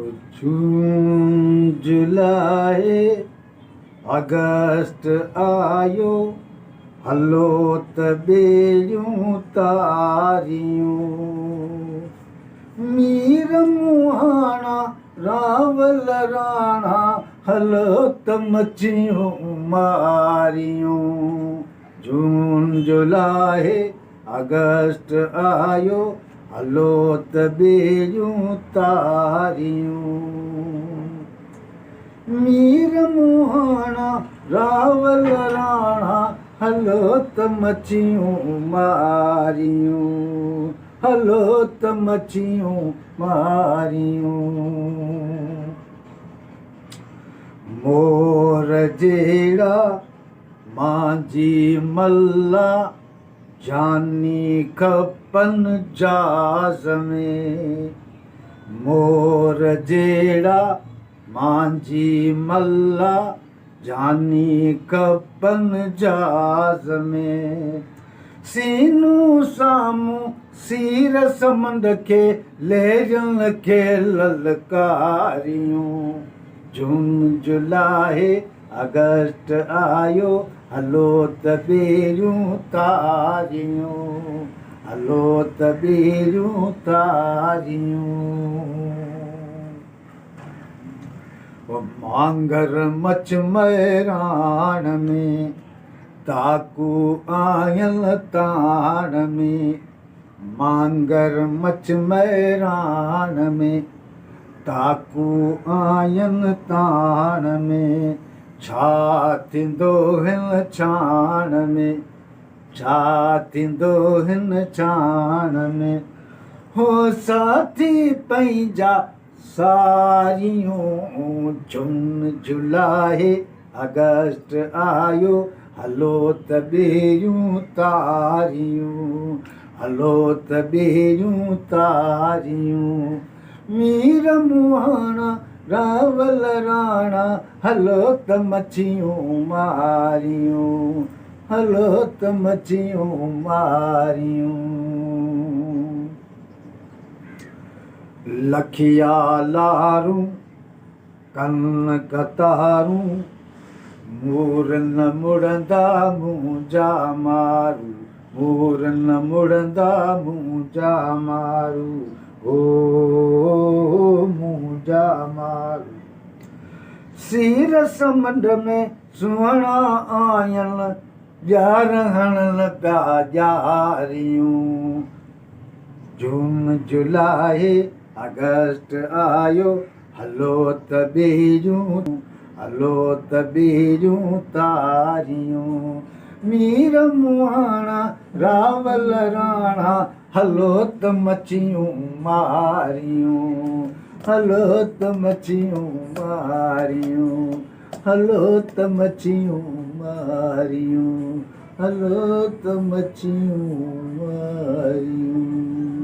जून जुलाई अगस्त आयो, हलो त बेलियूं तारियूं। मीर मुहाणा रावल राणा, हलो त मच्छियूं मारियूं। जून जुलाई अगस्त आयो, हलो त बेलियूं तारियूं। मीर मुहाणा रावल राणा, हलो त मच्छियूं मारियूं, हलो त मच्छियूं मारियूं। मोर जहिड़ा मांझी मल्ला, जानी खपनि जहाज़ में। मोर जहिड़ा मांझी मल्ला, जानी खपनि जहाज़ में। सीनू साम्हूं सीर समंड खे लहरुनि खे ललकारियूं। जून जुलाई अगस्त आयो, हलो त बेलियूं तारियूं, हलो त बेलियूं तारियूं। मांगर मछ मैराण में, ताकू आयल ताण में। मांगर मछ मैराण में, ताकू आयल ताण में। छा थींदो हिन छाण में, छा थींदो हिन छाण में। हो साथी पंहिंजा सारियूं। जून जुलाई अगस्त आयो, हलो त बेलियूं तारियूं, हलो त बेलियूं तारियूं। मीर मुहाणा रावल राणा, हलो त मच्छियूं मारियूं, हलो त मच्छियूं मारियूं। लखिया लारूं कन कतारूं, मोर न मुड़ंदा मुंहिंजा मारू, मोर न मुड़ंदा मुंहिंजा मारू, ओ मुंहिंजा मारू। सीर समंड में सुहिणा आयल, ॼार हणनि पिया ॼारियूं। जून जुलाई अगस्त आयो, हलो त बेलियूं, हलो त बेलियूं तारियूं। मीर मुहाणा रावल राणा, हलो त मच्छियूं मारियूं, हलो त मच्छियूं मारियूं, हलो त मच्छियूं मारियूं, हलो त मच्छियूं मारियूं।